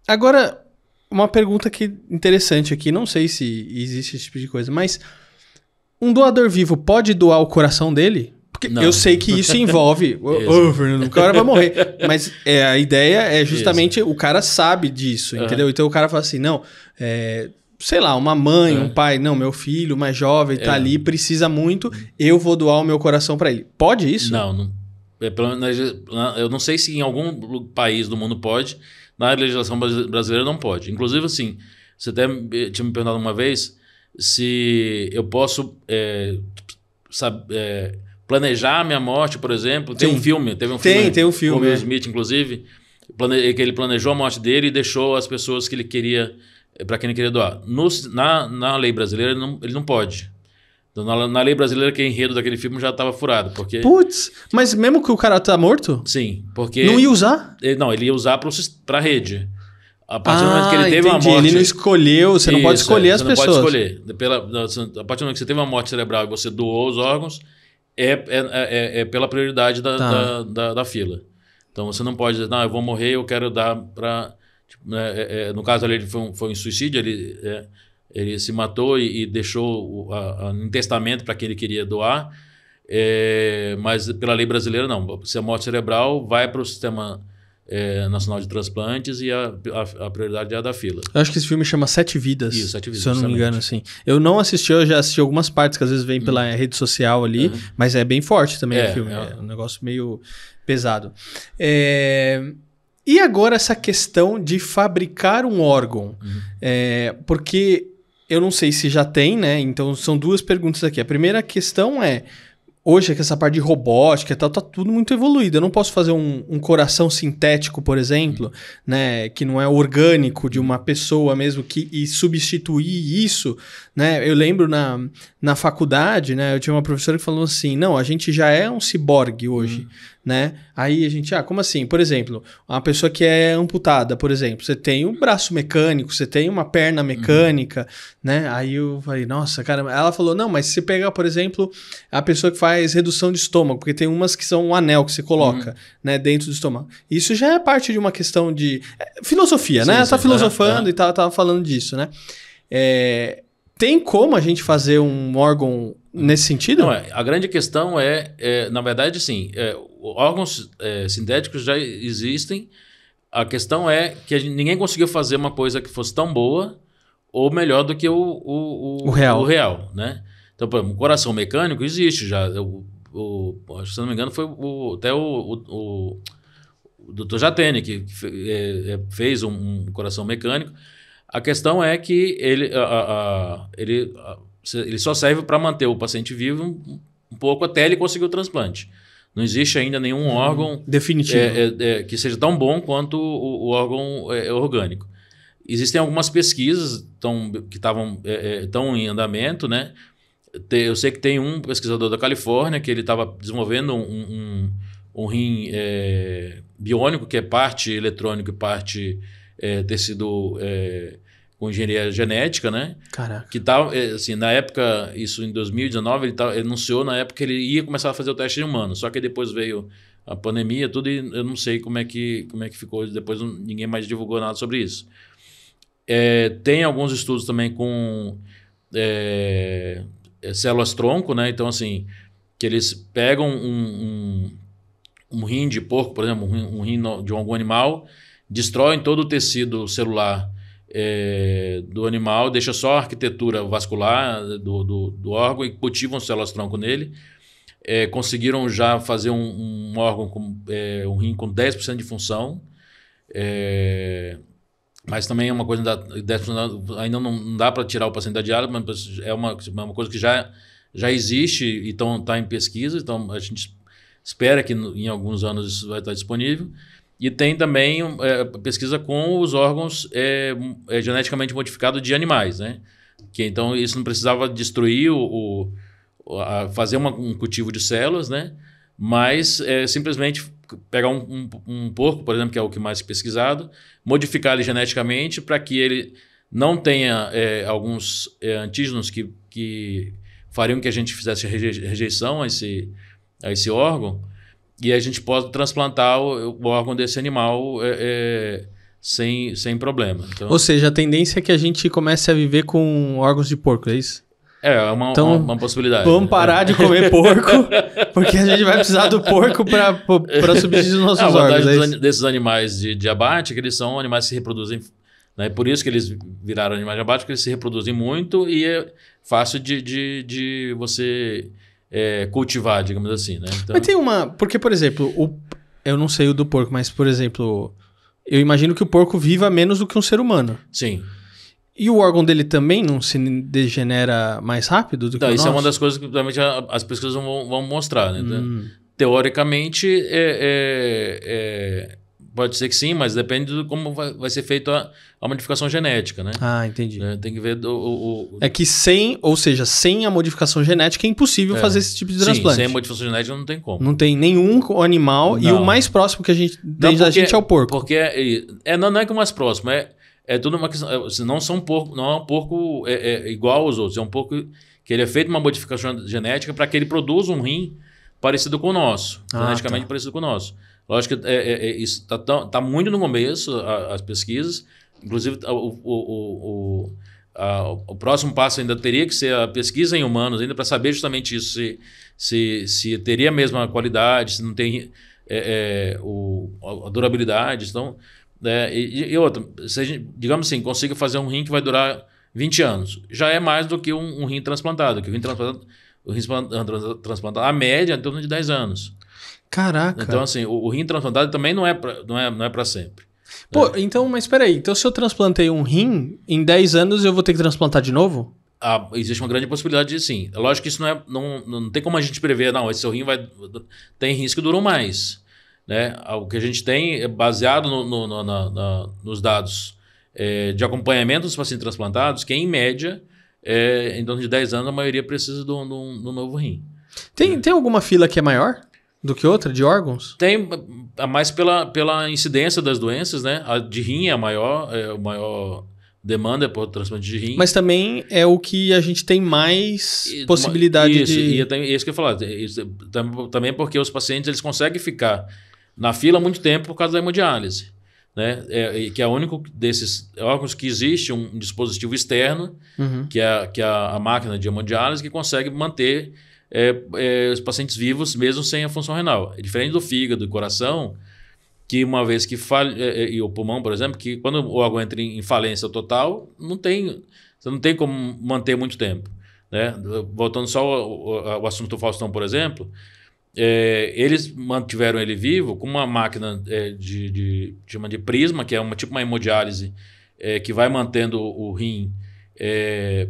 B: Agora, uma pergunta interessante aqui. Não sei se existe esse tipo de coisa, mas um doador vivo pode doar o coração dele? Porque eu sei que isso envolve... Fernando, o cara vai morrer. Mas a ideia é justamente... O cara sabe disso, entendeu? Então o cara fala assim, não... sei lá, uma mãe, um pai... Não, meu filho mais jovem tá ali, precisa muito, eu vou doar o meu coração para ele. Pode isso?
A: Não. Eu não sei se em algum país do mundo pode. Na legislação brasileira não pode. Inclusive, assim, você até tinha me perguntado uma vez se eu posso planejar a minha morte, por exemplo. Tem um filme, teve um filme
B: tem um filme,
A: com o Will Smith, inclusive, que ele planejou a morte dele e deixou as pessoas que ele queria, para quem ele queria doar. Na lei brasileira, ele não pode. Então, na lei brasileira, que o enredo daquele filme já estava furado. Porque...
B: Putz, mas mesmo que o cara tá morto?
A: Sim, porque...
B: Não ia usar?
A: Ele ia usar para a rede. A partir do momento que ele teve uma morte...
B: Ele não escolheu, você não pode escolher as pessoas.
A: Você não pode escolher. A partir do momento que você teve uma morte cerebral e você doou os órgãos, é pela prioridade da fila. Então você não pode dizer, não, eu vou morrer, eu quero dar para... no caso ali, ele foi um suicídio, ele se matou e deixou em testamento para quem ele queria doar, mas pela lei brasileira não. Se a morte cerebral vai para o Sistema Nacional de Transplantes e a prioridade é a da fila.
B: Eu acho que esse filme chama Sete Vidas.
A: Isso, Sete Vidas.
B: Se eu não me engano, assim. Eu não assisti, eu já assisti algumas partes que às vezes vem pela rede social ali, mas é bem forte também o filme. É um negócio meio pesado. E agora essa questão de fabricar um órgão? Porque eu não sei se já tem, né? Então são duas perguntas aqui. A primeira questão é... Hoje, que essa parte de robótica e tal, tá tudo muito evoluído. Eu não posso fazer um coração sintético, por exemplo, né, que não é orgânico de uma pessoa mesmo, e substituir isso, né? Eu lembro na faculdade, né, eu tinha uma professora que falou assim, não, a gente já é um ciborgue hoje, né? Aí a gente, como assim? Por exemplo, uma pessoa que é amputada, por exemplo, você tem um braço mecânico, você tem uma perna mecânica, né? Aí eu falei, nossa, cara, ela falou, não, mas se você pegar, por exemplo, a pessoa que faz redução de estômago, porque tem umas que são um anel que você coloca, né, dentro do estômago. Isso já é parte de uma questão de filosofia, né? Ela tá filosofando e tava falando disso, né? Tem como a gente fazer um órgão nesse sentido?
A: Não, a grande questão na verdade, sim, órgãos sintéticos já existem. A questão é que ninguém conseguiu fazer uma coisa que fosse tão boa ou melhor do que o real, né? Então, por exemplo, o coração mecânico existe já. Acho que, se não me engano, foi até o Dr. Jatene que fez um coração mecânico. A questão é que ele só serve para manter o paciente vivo um pouco até ele conseguir o transplante. Não existe ainda nenhum órgão
B: definitivo
A: que seja tão bom quanto o órgão orgânico. Existem algumas pesquisas que estão em andamento, né? Eu sei que tem um pesquisador da Califórnia que ele estava desenvolvendo um rim biônico, que é parte eletrônico e parte tecido com engenharia genética, né?
B: Caraca.
A: Que tá, assim, na época, isso em 2019, ele anunciou na época que ele ia começar a fazer o teste em humano, só que depois veio a pandemia, tudo, e eu não sei como é que ficou, depois ninguém mais divulgou nada sobre isso. Tem alguns estudos também com células-tronco, né? Então, assim, que eles pegam um rim de porco, por exemplo, um rim de algum animal, destroem todo o tecido celular do animal, deixa só a arquitetura vascular do órgão e cultivam células-tronco nele. Conseguiram já fazer um órgão, um rim com 10% de função, mas também é uma coisa, 10% ainda não dá para tirar o paciente da diálise, mas é uma coisa que já existe e está em pesquisa, então a gente espera que em alguns anos isso vai estar disponível. E tem também pesquisa com os órgãos geneticamente modificados de animais, né? Que então isso não precisava destruir fazer um cultivo de células, né? Mas simplesmente pegar um porco, por exemplo, que é o que mais pesquisado, modificar ele geneticamente para que ele não tenha alguns antígenos que fariam que a gente fizesse rejeição a esse órgão, e a gente pode transplantar o órgão desse animal sem problema. Então,
B: ou seja, a tendência é que a gente comece a viver com órgãos de porco, é isso?
A: é uma possibilidade.
B: Vamos parar de comer porco, porque a gente vai precisar do porco para subsistir os nossos
A: a
B: órgãos.
A: vantagem desses animais de abate é que eles são animais que se reproduzem, né? Por isso que eles viraram animais de abate, porque eles se reproduzem muito e é fácil de você cultivar, digamos assim, né? Então,
B: Mas tem uma... Porque, por exemplo, eu não sei o do porco, mas, por exemplo, eu imagino que o porco viva menos do que um ser humano.
A: sim.
B: E o órgão dele também não se degenera mais rápido do que o
A: Então,
B: nosso?
A: isso é uma das coisas que provavelmente as pesquisas vão mostrar, né? Então, teoricamente, pode ser que sim, mas depende de como vai ser feita a modificação genética, né?
B: Ah, entendi.
A: Tem que ver
B: É que sem a modificação genética é impossível fazer esse tipo de transplante.
A: Sim, sem modificação genética não tem como.
B: Não tem nenhum animal e
A: Não.
B: o mais próximo que a gente
A: Não,
B: tem da gente é o porco.
A: Porque não é que o mais próximo, é tudo uma questão. Não é um porco igual aos outros, é um porco que ele é feito uma modificação genética para que ele produza um rim parecido com o nosso, geneticamente parecido com o nosso. Lógico que isso tá muito no começo, as pesquisas. Inclusive, o próximo passo ainda teria que ser a pesquisa em humanos, ainda para saber justamente isso, se teria a mesma qualidade, se não tem a durabilidade. Então, e outra, se a gente, digamos assim, consiga fazer um rim que vai durar 20 anos, já é mais do que um rim transplantado, que o rim transplantado, a média é em torno de 10 anos.
B: Caraca.
A: Então, assim, o rim transplantado também não é para sempre.
B: Pô, então, mas peraí. Então, se eu transplantei um rim, em 10 anos eu vou ter que transplantar de novo?
A: Existe uma grande possibilidade de sim. É lógico que isso não tem como a gente prever, não, esse seu rim tem rins que duram mais. Né? O que a gente tem é baseado nos dados de acompanhamento dos pacientes transplantados, que em média, em torno de 10 anos, a maioria precisa de um novo rim.
B: Tem alguma fila que é maior do que outra, de órgãos?
A: Tem, mais pela incidência das doenças, né? A de rim é a maior demanda por transplante de rim.
B: Mas também é o que a gente tem mais possibilidade de...
A: Isso que eu ia falar. Também porque os pacientes eles conseguem ficar na fila há muito tempo por causa da hemodiálise. Né? Que é o único desses órgãos que existe um dispositivo externo, que é a máquina de hemodiálise, que consegue manter os pacientes vivos mesmo sem a função renal. É diferente do fígado e do coração, que uma vez que falha, e o pulmão, por exemplo, que quando o órgão entra em falência total, você não tem como manter muito tempo. Né? Voltando só ao assunto do Faustão, por exemplo, eles mantiveram ele vivo com uma máquina chama de prisma, que é tipo uma hemodiálise que vai mantendo o rim,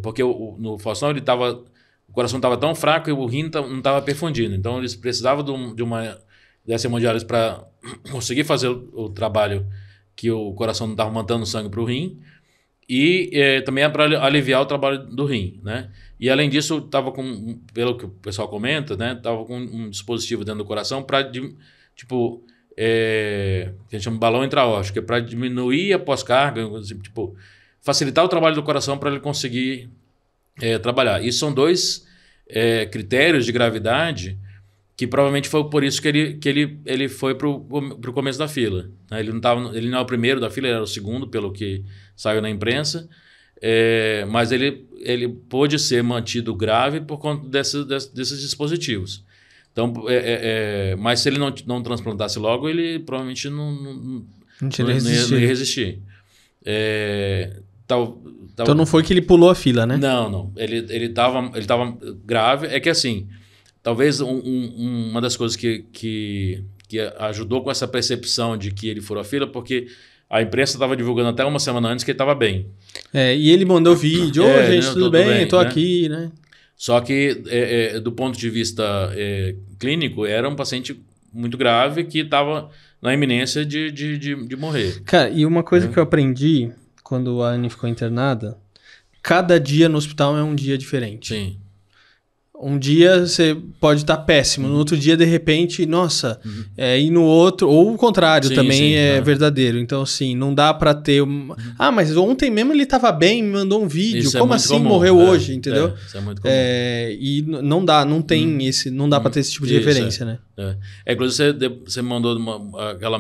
A: porque no Faustão o coração estava tão fraco e o rim não estava perfundindo. Então eles precisavam dessa hemodiálise para conseguir fazer o trabalho que o coração não estava mantendo sangue para o rim, e também é para aliviar o trabalho do rim, né? E além disso, estava pelo que o pessoal comenta, né? Estava com um dispositivo dentro do coração para, tipo, que a gente chama de balão intraórtico, que é para diminuir a pós-carga, tipo, facilitar o trabalho do coração para ele conseguir trabalhar. Isso são dois critérios de gravidade que provavelmente foi por isso que ele foi para o começo da fila. Né? Ele não é o primeiro da fila, ele era o segundo, pelo que saiu na imprensa. Mas ele pôde ser mantido grave por conta desses dispositivos. Então, mas se ele não transplantasse logo, ele provavelmente não ia resistir.
B: Então não foi que ele pulou a fila, né?
A: Não. Ele tava grave. É que assim, talvez uma das coisas que ajudou com essa percepção de que ele furou a fila, porque a imprensa estava divulgando até uma semana antes que ele estava bem.
B: E ele mandou vídeo, gente, tudo bem, tô aqui, né?
A: Só que, do ponto de vista clínico, era um paciente muito grave que estava na iminência de morrer.
B: Cara, e uma coisa que eu aprendi quando a Anne ficou internada, cada dia no hospital é um dia diferente.
A: Sim.
B: um dia você pode estar péssimo, no outro dia, de repente, nossa, e no outro, ou o contrário também é verdadeiro. Então, assim, não dá pra ter... Ah, mas ontem mesmo ele tava bem, me mandou um vídeo.
A: Isso
B: como assim comum. Morreu hoje, entendeu?
A: Isso é muito comum.
B: E não dá, não tem não dá pra ter esse tipo de referência, né?
A: Inclusive, você mandou aquela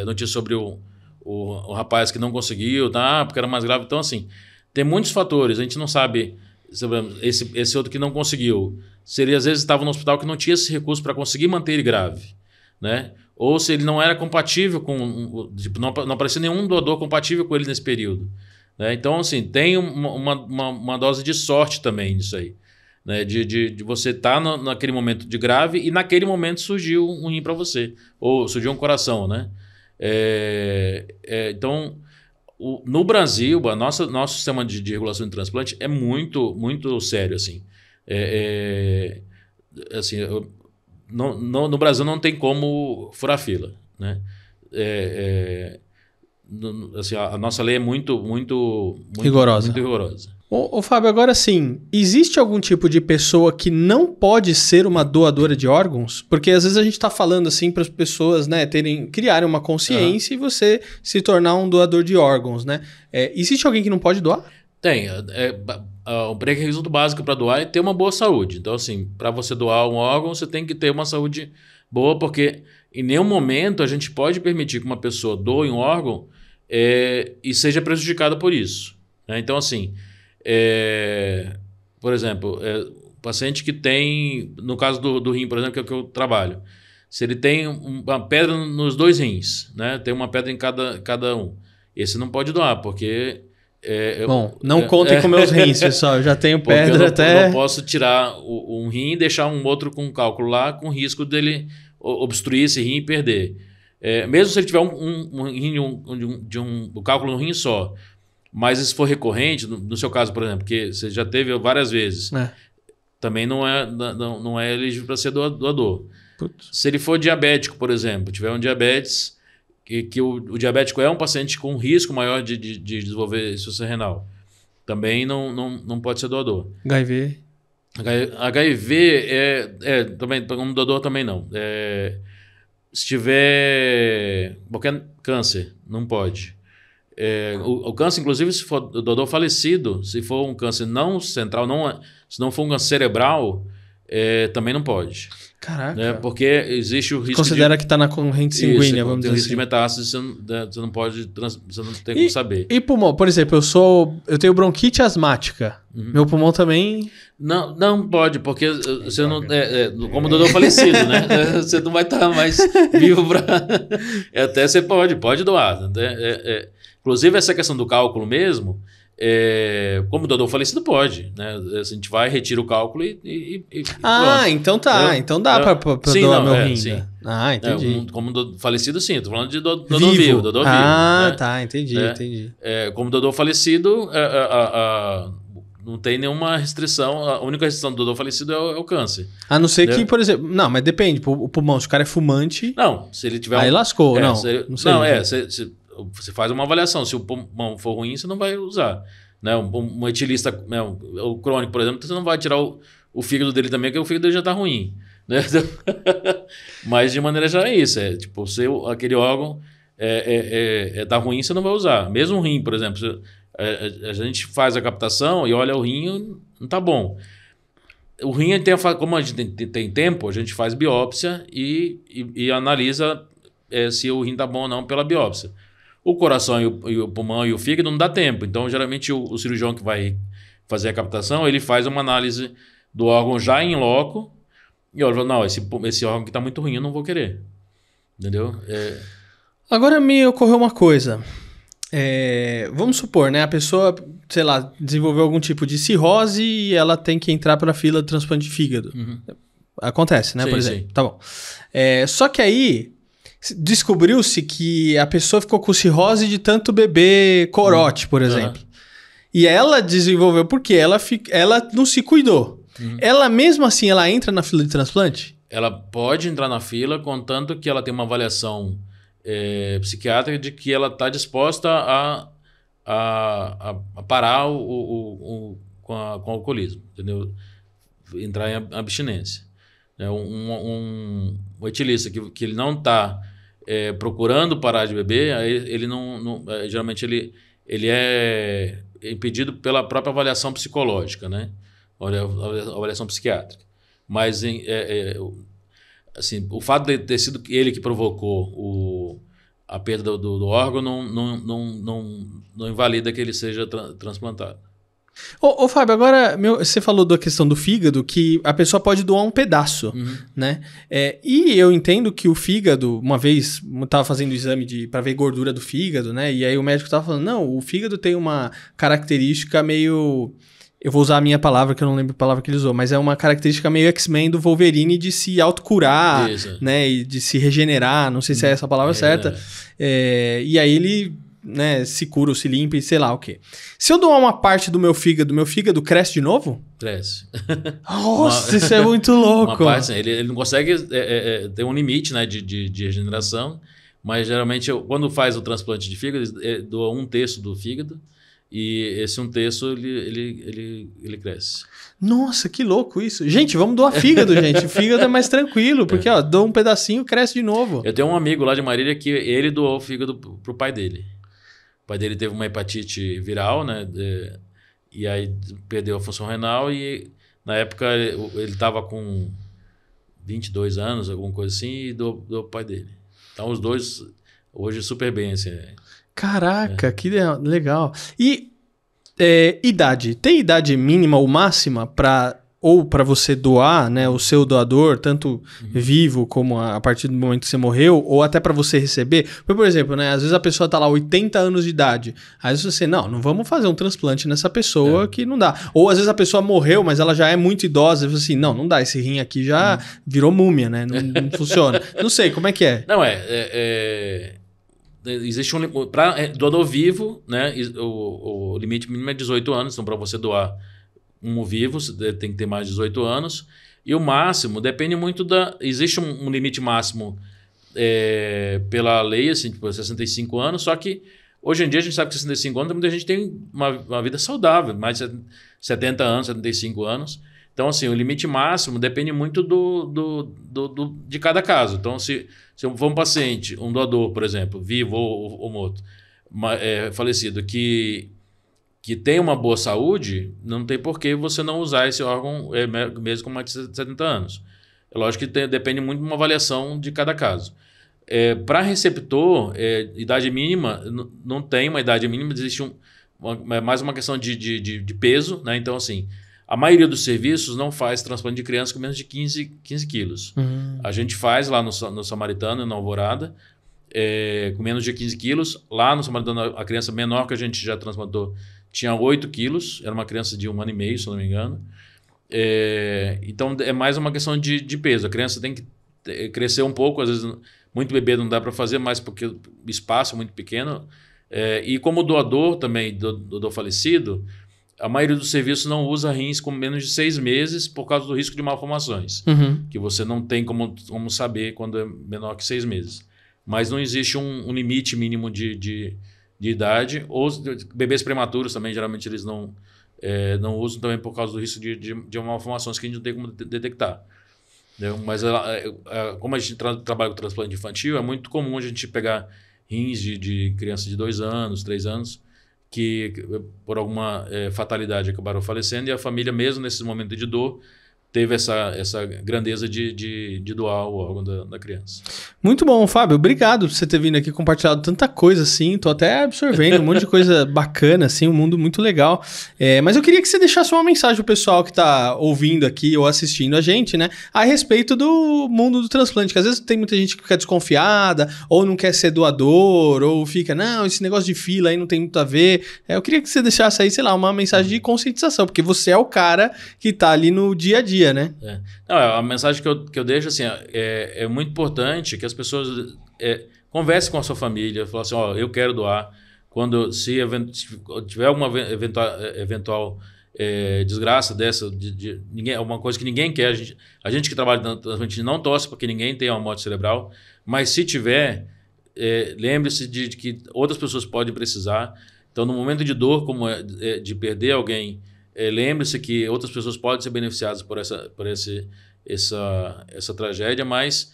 A: notícia sobre o rapaz que não conseguiu, tá? Porque era mais grave. Então, assim, tem muitos fatores. A gente não sabe... Esse outro que não conseguiu, se ele às vezes estava no hospital que não tinha esse recurso para conseguir manter ele grave, né? Ou se ele não era compatível com... Tipo, não aparecia nenhum doador compatível com ele nesse período, né? Então, assim, tem uma dose de sorte também nisso aí, né? De você estar naquele momento de grave e naquele momento surgiu um rim para você, ou surgiu um coração, né? Então... No Brasil, nosso sistema de regulação de transplante é muito, muito sério. Assim. No Brasil não tem como furar fila. Né? A nossa lei é muito
B: rigorosa.
A: Muito rigorosa.
B: Ô Fábio, agora sim, existe algum tipo de pessoa que não pode ser uma doadora de órgãos? Porque às vezes a gente está falando assim para as pessoas, né, criarem uma consciência e você se tornar um doador de órgãos, né? Existe alguém que não pode doar?
A: Tem. O pré-requisito básico para doar é ter uma boa saúde. Então, assim, para você doar um órgão, você tem que ter uma saúde boa, porque em nenhum momento a gente pode permitir que uma pessoa doe um órgão e seja prejudicada por isso. Né? Então, assim... por exemplo, paciente que tem, no caso do rim, por exemplo, que é o que eu trabalho, se ele tem uma pedra nos 2 rins, né? Tem uma pedra em cada um, esse não pode doar, porque...
B: Bom, não contem com meus rins, pessoal, eu já tenho pedra
A: eu não posso tirar um rim e deixar um outro com cálculo lá, com risco dele obstruir esse rim e perder. Mesmo se ele tiver um rim, um cálculo no rim só, mas se for recorrente, no seu caso, por exemplo, que você já teve várias vezes, também não é elegível para ser doador. Putz. Se ele for diabético, por exemplo, tiver um diabetes, que o diabético é um paciente com risco maior de desenvolver insuficiência renal, também não pode ser doador.
B: HIV?
A: HIV, também, como doador também não. Se tiver qualquer câncer, não pode. O câncer, inclusive, se for doador falecido, se for um câncer não central, se não for um câncer cerebral, também não pode.
B: Caraca.
A: Porque existe o risco.
B: Considera que está na corrente sanguínea, vamos dizer assim. Tem o risco
A: de metástase, você não pode, você não tem como saber.
B: E pulmão, por exemplo, eu tenho bronquite asmática. Meu pulmão também.
A: Não pode, porque você não. Como doador falecido, né? Você não vai estar mais vivo para. Até você pode doar. Inclusive, essa questão do cálculo mesmo, como doador falecido pode, né? A gente vai, retira o cálculo e pronto.
B: Então tá. Então dá pra doar meu rim.
A: Sim.
B: Entendi.
A: Como falecido, sim. Tô falando de doador vivo. Doador vivo, né?
B: Tá. Entendi.
A: Como doador falecido, não tem nenhuma restrição. A única restrição do doador falecido é o câncer.
B: A não ser que, por exemplo... Não, mas depende. O pulmão, se o cara é fumante...
A: Não, se ele tiver...
B: Aí lascou, não. Não sei.
A: Você faz uma avaliação. Se o pulmão for ruim, você não vai usar. Né? Um etilista, o crônico, por exemplo, você não vai tirar o fígado dele também, porque o fígado dele já está ruim. Né? Mas, de maneira geral, é isso. Tipo, se aquele órgão tá ruim, você não vai usar. Mesmo o rim, por exemplo, a gente faz a captação e olha o rim, não está bom. O rim, como a gente tem tempo, a gente faz biópsia e analisa se o rim está bom ou não pela biópsia. O coração e o pulmão e o fígado não dá tempo. Então, geralmente, o cirurgião que vai fazer a captação, ele faz uma análise do órgão já em loco e olha, não, esse órgão que está muito ruim, eu não vou querer. Entendeu?
B: Agora me ocorreu uma coisa. Vamos supor, né? A pessoa, sei lá, desenvolveu algum tipo de cirrose e ela tem que entrar para a fila de transplante de fígado. Acontece, né?
A: Sim,
B: por exemplo.
A: Sim.
B: Tá bom. Só que aí... descobriu-se que a pessoa ficou com cirrose de tanto beber corote, por exemplo. E ela desenvolveu porque ela não se cuidou. Ela, mesmo assim, ela entra na fila de transplante?
A: Ela pode entrar na fila, contanto que ela tenha uma avaliação psiquiátrica de que ela está disposta a parar com o alcoolismo, entendeu? entrar em abstinência. Um etilista que ele não está procurando parar de beber, aí ele geralmente ele é impedido pela própria avaliação psicológica, né? Avaliação psiquiátrica. Mas assim, o fato de ter sido ele que provocou a perda do órgão não invalida que ele seja transplantado.
B: Ô Fábio, agora você falou da questão do fígado, que a pessoa pode doar um pedaço, né? E eu entendo que o fígado, uma vez eu tava fazendo exame para ver gordura do fígado, né? E aí o médico tava falando, não, o fígado tem uma característica meio... Eu vou usar a minha palavra, que eu não lembro a palavra que ele usou, mas é uma característica meio X-Men do Wolverine de se autocurar, né? E de se regenerar, não sei se é essa a palavra certa. E aí ele... né, se cura ou se limpa e sei lá o quê. Se eu doar uma parte do meu fígado cresce de novo?
A: Cresce.
B: Nossa, isso é muito louco.
A: Uma parte, ele não consegue ter um limite, né, de regeneração, mas geralmente quando faz o transplante de fígado, ele doa 1/3 do fígado e esse 1/3 ele cresce.
B: Nossa, que louco isso. Gente, vamos doar fígado, gente. Fígado é mais tranquilo, porque ó, doa um pedacinho, cresce de novo.
A: Eu tenho um amigo lá de Marília que ele doou o fígado pro pai dele. O pai dele teve uma hepatite viral, né? E aí perdeu a função renal e na época ele estava com 22 anos, alguma coisa assim, e doou o pai dele. Então os dois hoje super bem, assim.
B: Caraca, que legal. E idade? Tem idade mínima ou máxima para você doar, né, o seu doador, tanto vivo como a partir do momento que você morreu, ou até para você receber? Por exemplo, né, às vezes a pessoa tá lá 80 anos de idade, às vezes você, não vamos fazer um transplante nessa pessoa que não dá. Ou às vezes a pessoa morreu, mas ela já é muito idosa, e você assim, não dá, esse rim aqui já virou múmia, né, não funciona. Não sei, como é que é?
A: Não, existe para doador vivo, né, o limite mínimo é 18 anos, então para você doar um vivo, você tem que ter mais de 18 anos. E o máximo depende muito existe um limite máximo pela lei, assim, tipo 65 anos, só que hoje em dia a gente sabe que 65 anos muita gente tem uma vida saudável, mais de 70 anos, 75 anos. Então, assim, o limite máximo depende muito de cada caso. Então, se for um paciente, um doador, por exemplo, vivo ou morto, falecido, que tem uma boa saúde, não tem por que você não usar esse órgão mesmo com mais de 70 anos. É lógico que depende muito de uma avaliação de cada caso. Para receptor, idade mínima, não tem uma idade mínima, existe mais uma questão de peso, né? Então, assim, a maioria dos serviços não faz transplante de criança com menos de 15 quilos. A gente faz lá no Samaritano, na Alvorada, com menos de 15 quilos. Lá no Samaritano, a criança menor que a gente já transplantou tinha 8 quilos, era uma criança de 1 ano e meio, se eu não me engano. Então, é mais uma questão de peso. A criança tem que crescer um pouco, às vezes muito bebê não dá para fazer, mas porque o espaço é muito pequeno. E como doador também, doador falecido, a maioria dos serviços não usa rins com menos de 6 meses por causa do risco de malformações, que você não tem como saber quando é menor que 6 meses. Mas não existe um limite mínimo de idade. Os bebês prematuros também, geralmente, eles não usam também por causa do risco de malformações que a gente não tem como detectar. Entendeu? Mas como a gente trabalha com transplante infantil, é muito comum a gente pegar rins de crianças de 2 anos, 3 anos, que por alguma fatalidade acabaram falecendo, e a família, mesmo nesse momento de dor, teve essa grandeza de doar o órgão da criança.
B: Muito bom, Fábio. Obrigado por você ter vindo aqui e compartilhado tanta coisa, assim. Tô até absorvendo um monte de coisa bacana, assim, um mundo muito legal. Mas eu queria que você deixasse uma mensagem pro pessoal que tá ouvindo aqui ou assistindo a gente, né? A respeito do mundo do transplante, que às vezes tem muita gente que fica desconfiada, ou não quer ser doador, ou fica, não, esse negócio de fila aí não tem muito a ver. Eu queria que você deixasse aí, sei lá, uma mensagem de conscientização, porque você é o cara que tá ali no dia a dia, né?
A: Não, a mensagem que eu deixo assim, é muito importante que as pessoas conversem com a sua família, falem assim, eu quero doar. Se tiver alguma eventual desgraça dessa, uma coisa que ninguém quer, a gente que trabalha na transplante não torce para que ninguém tenha uma morte cerebral, mas se tiver, lembre-se de que outras pessoas podem precisar. Então, no momento de dor, como de perder alguém lembre-se que outras pessoas podem ser beneficiadas por essa tragédia, mas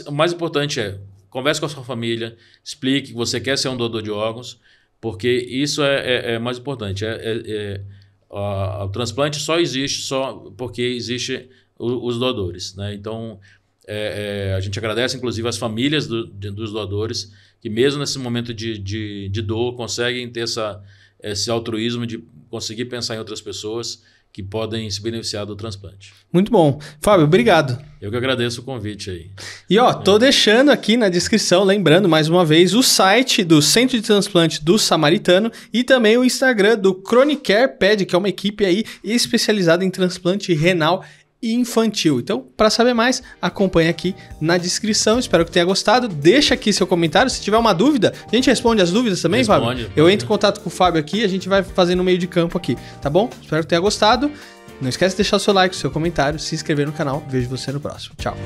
A: o mais importante converse com a sua família, explique que você quer ser um doador de órgãos, porque isso é mais importante. O transplante só existe porque existem os doadores, né? Então, a gente agradece, inclusive, as famílias dos doadores, que mesmo nesse momento de dor, conseguem ter esse altruísmo de conseguir pensar em outras pessoas que podem se beneficiar do transplante.
B: Muito bom. Fábio, obrigado.
A: Eu que agradeço o convite aí.
B: E tô deixando aqui na descrição, lembrando mais uma vez, o site do Centro de Transplante do Samaritano e também o Instagram do Chronicare Ped, que é uma equipe aí especializada em transplante renal e infantil. Então, para saber mais, acompanhe aqui na descrição. Espero que tenha gostado. Deixa aqui seu comentário. Se tiver uma dúvida, a gente responde as dúvidas também, Fábio? Eu entro em contato com o Fábio aqui e a gente vai fazendo no meio de campo aqui, tá bom? Espero que tenha gostado. Não esquece de deixar o seu like, o seu comentário, se inscrever no canal. Vejo você no próximo. Tchau.